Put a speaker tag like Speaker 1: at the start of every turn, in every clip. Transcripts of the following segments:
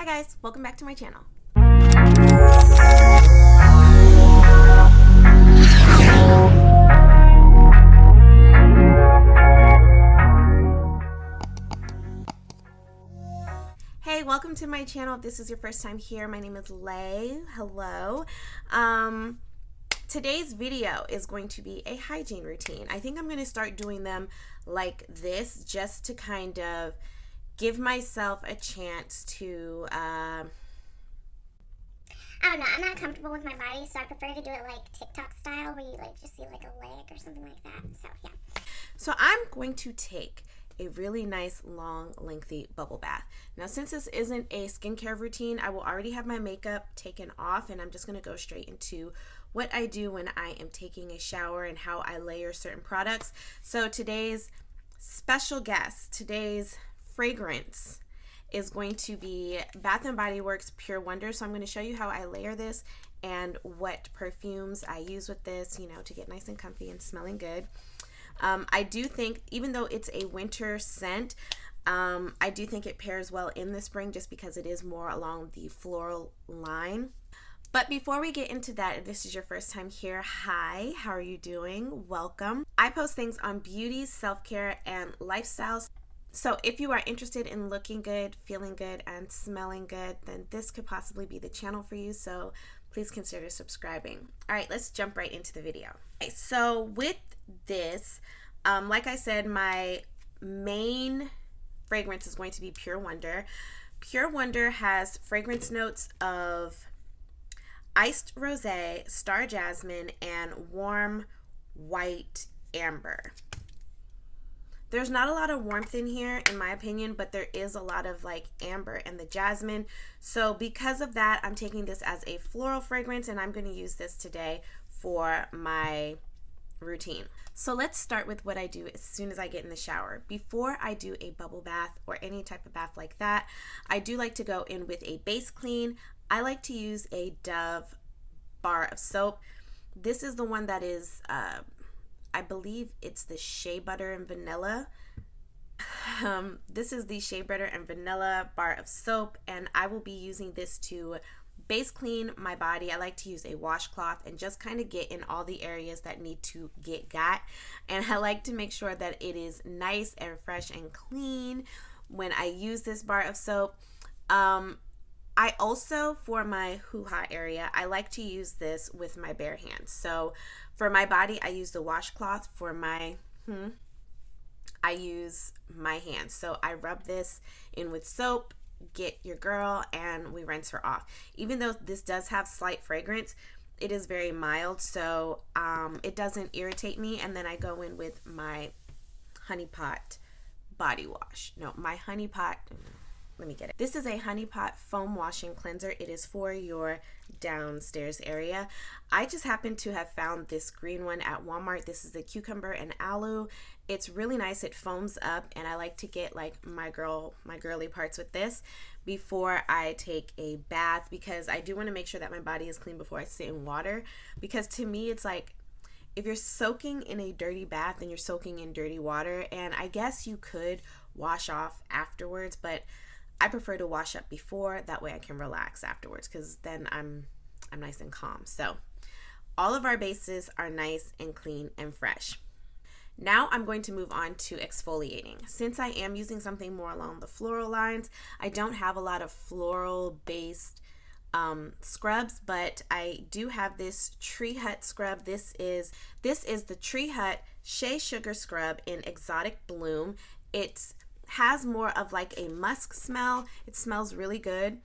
Speaker 1: guys, welcome back to my channel. Hey, welcome to my channel. If this is your first time here, my name is Lay. Hello. Today's video is going to be a hygiene routine. I think I'm going to start doing them like this just to kind of give myself a chance to
Speaker 2: I don't know, I'm not comfortable with my body, so I prefer to do it like Tik Tok style, where you like just see like a leg or something like that. So yeah.
Speaker 1: So I'm going to take a really nice long lengthy bubble bath. Now since this isn't a skincare routine, I will already have my makeup taken off, and I'm just going to go straight into what I do when I am taking a shower and how I layer certain products. So today's special guest, today's fragrance is going to be Bath & Body Works Pure Wonder. So I'm going to show you how I layer this and what perfumes I use with this, you know, to get nice and comfy and smelling good. I do think, even though it's a winter scent, I do think it pairs well in the spring just because it is more along the floral line. But before we get into that, if this is your first time here, hi, how are you doing? Welcome. I post things on beauty, self-care, and lifestyles. So if you are interested in looking good, feeling good, and smelling good, then this could possibly be the channel for you. So please consider subscribing. All right, let's jump right into the video. Okay, so with this, like I said, my main fragrance is going to be Pure Wonder. Pure Wonder has fragrance notes of iced rosé, star jasmine, and warm white amber. There's not a lot of warmth in here, in my opinion, but there is a lot of like amber and the jasmine. So because of that, I'm taking this as a floral fragrance, and I'm going to use this today for my routine. So let's start with what I do as soon as I get in the shower. Before I do a bubble bath or any type of bath like that, I do like to go in with a base clean. I like to use a Dove bar of soap. This is the one that is I believe it's the Shea Butter and Vanilla. This is the Shea Butter and Vanilla bar of soap, and I will be using this to base clean my body. I like to use a washcloth and just kind of get in all the areas that need to get got. And I like to make sure that it is nice and fresh and clean when I use this bar of soap. I also, for my hoo-ha area, I like to use this with my bare hands. So for my body, I use the washcloth. For my, I use my hands. So I rub this in with soap, get your girl, and we rinse her off. Even though this does have slight fragrance, it is very mild, so it doesn't irritate me. And then I go in with my HoneyPot body wash. No, my HoneyPot... Let me get it. This is a HoneyPot foam washing cleanser. It is for your downstairs area. I just happen to have found this green one at Walmart. This is the cucumber and aloe. It's really nice. It foams up, and I like to get like my girly parts with this before I take a bath, because I do want to make sure that my body is clean before I sit in water. Because to me, it's like, if you're soaking in a dirty bath, then you're soaking in dirty water, and I guess you could wash off afterwards, but I prefer to wash up before. That way I can relax afterwards, because then I'm nice and calm. So all of our bases are nice and clean and fresh. Now I'm going to move on to exfoliating. Since I am using something more along the floral lines, I don't have a lot of floral based scrubs, but I do have this TreeHut scrub. This is the TreeHut Shea Sugar Scrub in Exotic Bloom. It's has more of like a musk smell. It smells really good,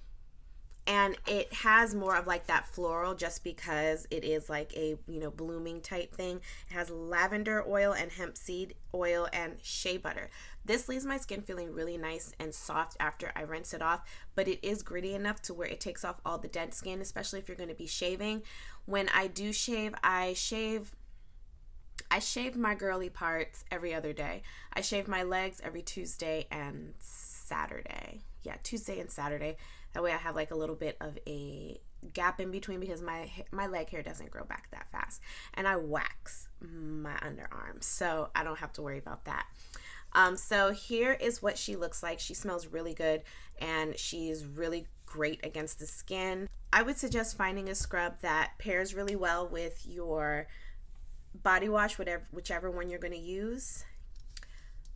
Speaker 1: and it has more of like that floral just because it is like a, you know, blooming type thing. It has lavender oil and hemp seed oil and shea butter. This leaves my skin feeling really nice and soft after I rinse it off, but it is gritty enough to where it takes off all the dead skin, especially if you're going to be shaving. When I do shave, I shave my girly parts every other day. I shave my legs every Tuesday and Saturday. Yeah, Tuesday and Saturday. That way I have like a little bit of a gap in between, because my leg hair doesn't grow back that fast. And I wax my underarms, so I don't have to worry about that. So here is what she looks like. She smells really good, and she's really great against the skin. I would suggest finding a scrub that pairs really well with your body wash, whichever one you're going to use.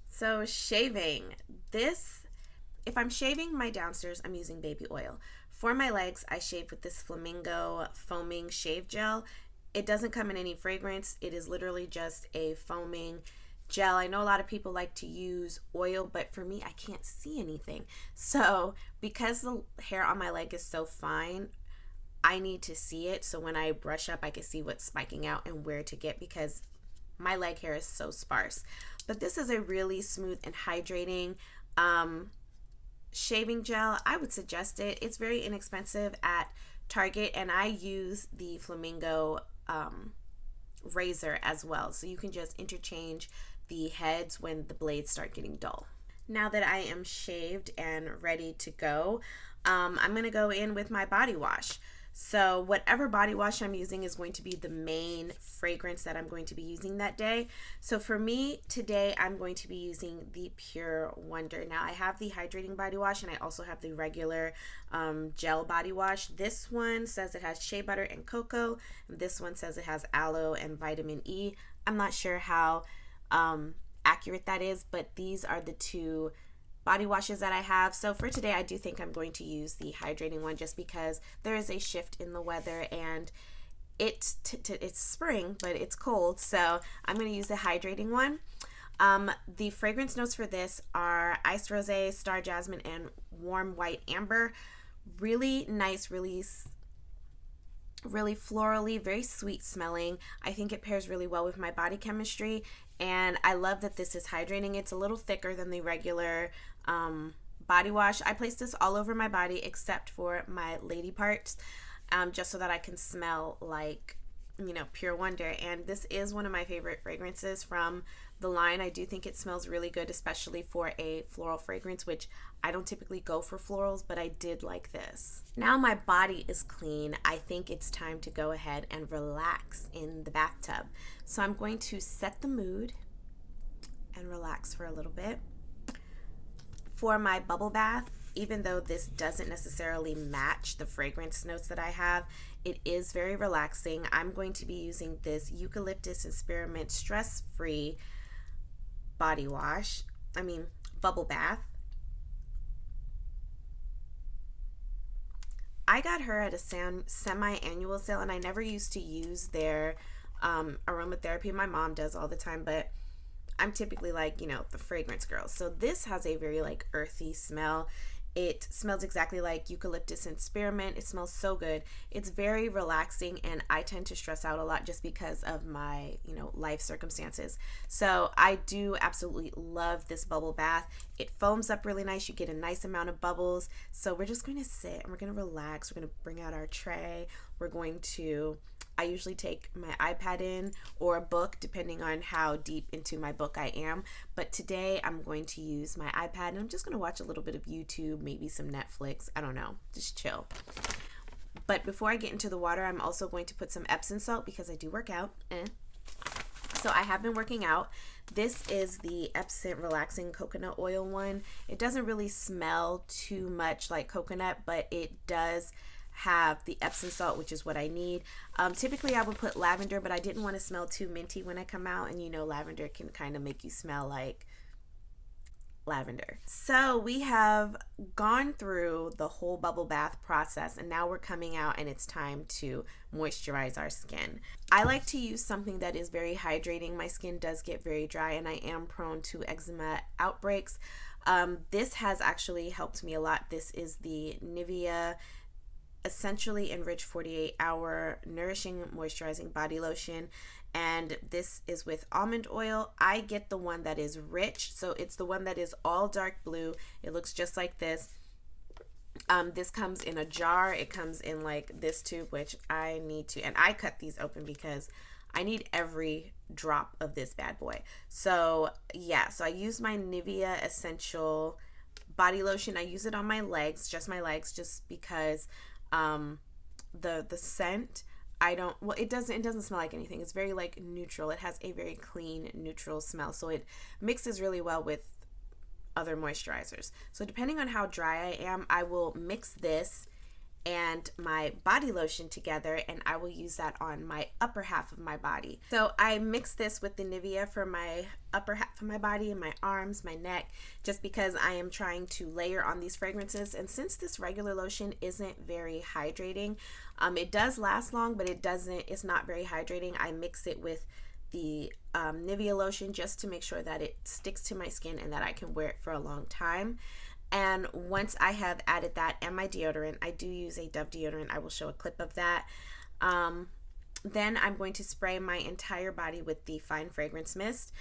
Speaker 1: So shaving. If I'm shaving my downstairs, I'm using baby oil. For my legs, I shave with this Flamingo foaming shave gel. It doesn't come in any fragrance. It is literally just a foaming gel. I know a lot of people like to use oil, but for me, I can't see anything. So because the hair on my leg is so fine, I need to see it. So when I brush up, I can see what's spiking out and where to get, because my leg hair is so sparse. But this is a really smooth and hydrating shaving gel. I would suggest it. It's very inexpensive at Target, and I use the Flamingo razor as well. So you can just interchange the heads when the blades start getting dull. Now that I am shaved and ready to go, I'm going to go in with my body wash. So whatever body wash I'm using is going to be the main fragrance that I'm going to be using that day. So for me today, I'm going to be using the Pure Wonder. Now I have the hydrating body wash, and I also have the regular gel body wash. This one says it has shea butter and cocoa, and this one says it has aloe and vitamin E. I'm not sure how accurate that is, but these are the two body washes that I have. So for today, I do think I'm going to use the hydrating one, just because there is a shift in the weather and it's spring, but it's cold. So I'm going to use the hydrating one. The fragrance notes for this are Iced Rosé, Star Jasmine, and Warm White Amber. Really nice, really florally, very sweet smelling. I think it pairs really well with my body chemistry, and I love that this is hydrating. It's a little thicker than the regular body wash. I place this all over my body except for my lady parts, just so that I can smell like, Pure Wonder. And this is one of my favorite fragrances from the line. I do think it smells really good, especially for a floral fragrance, which I don't typically go for florals, but I did like this. Now my body is clean, I think it's time to go ahead and relax in the bathtub. So I'm going to set the mood and relax for a little bit. For my bubble bath, even though this doesn't necessarily match the fragrance notes that I have, it is very relaxing. I'm going to be using this Eucalyptus and Spearmint stress-free bubble bath. I got her at a semi-annual sale, and I never used to use their aromatherapy. My mom does all the time, but I'm typically like, the fragrance girl. So this has a very earthy smell. It smells exactly like eucalyptus and spearmint. It smells so good. It's very relaxing, and I tend to stress out a lot just because of my, life circumstances. So I do absolutely love this bubble bath. It foams up really nice. You get a nice amount of bubbles. So we're just going to sit and we're going to relax. We're going to bring out our tray. I usually take my iPad in, or a book, depending on how deep into my book I am. But today I'm going to use my iPad, and I'm just going to watch a little bit of YouTube, maybe some Netflix. I don't know, just chill. But before I get into the water, I'm also going to put some Epsom salt, because I do work out. So I have been working out. This is the Epsom Relaxing Coconut Oil one. It doesn't really smell too much like coconut, but it does have the Epsom salt, which is what I need. Typically I would put lavender, but I didn't want to smell too minty when I come out, and lavender can kind of make you smell like lavender. So we have gone through the whole bubble bath process, and now we're coming out, and it's time to moisturize our skin. I like to use something that is very hydrating. My skin does get very dry, and I am prone to eczema outbreaks. This has actually helped me a lot. This is the Nivea Essentially Enriched 48-Hour Nourishing Moisturizing Body Lotion, and this is with almond oil. I get the one that is rich, so it's the one that is all dark blue. It looks just like this. This comes in a jar. It comes in this tube, which I need to, and I cut these open because I need every drop of this bad boy. So yeah, so I use my Nivea Essential Body Lotion. I use it on my legs, just because the scent, it doesn't smell like anything. It's very neutral. It has a very clean, neutral smell. So it mixes really well with other moisturizers. So depending on how dry I am, I will mix this and my body lotion together, and I will use that on my upper half of my body. So I mix this with the Nivea for my upper half of my body and my arms, my neck, just because I am trying to layer on these fragrances. And since this regular lotion isn't very hydrating, it does last long, but it's not very hydrating. I mix it with the Nivea lotion just to make sure that it sticks to my skin and that I can wear it for a long time. And once I have added that and my deodorant, I do use a Dove deodorant. I will show a clip of that. Then I'm going to spray my entire body with the Fine Fragrance Mist.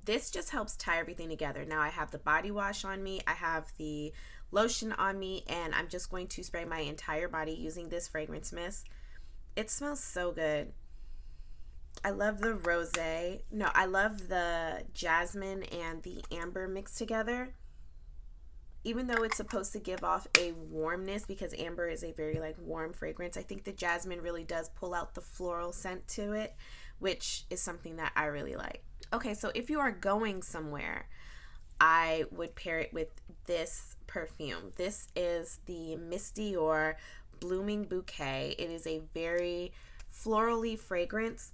Speaker 1: This just helps tie everything together. Now I have the body wash on me, I have the lotion on me, and I'm just going to spray my entire body using this fragrance mist. It smells so good. I love the I love the jasmine and the amber mixed together. Even though it's supposed to give off a warmness, because amber is a very like warm fragrance, I think the jasmine really does pull out the floral scent to it, which is something that I really like. Okay, so if you are going somewhere, I would pair it with this perfume. This is the Miss Dior Blooming Bouquet. It is a very florally fragrance,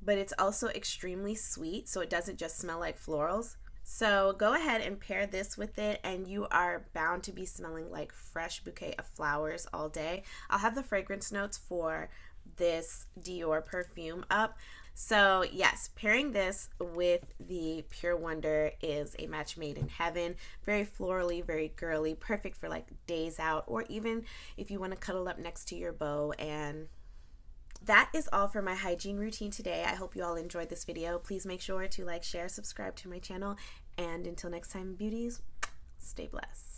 Speaker 1: but it's also extremely sweet, so it doesn't just smell like florals. So go ahead and pair this with it, and you are bound to be smelling like fresh bouquet of flowers all day. I'll have the fragrance notes for this Dior perfume up. So yes, pairing this with the Pure Wonder is a match made in heaven. Very florally, very girly, perfect for like days out, or even if you want to cuddle up next to your beau. And that is all for my hygiene routine today. I hope you all enjoyed this video. Please make sure to like, share, subscribe to my channel, and until next time, beauties, stay blessed.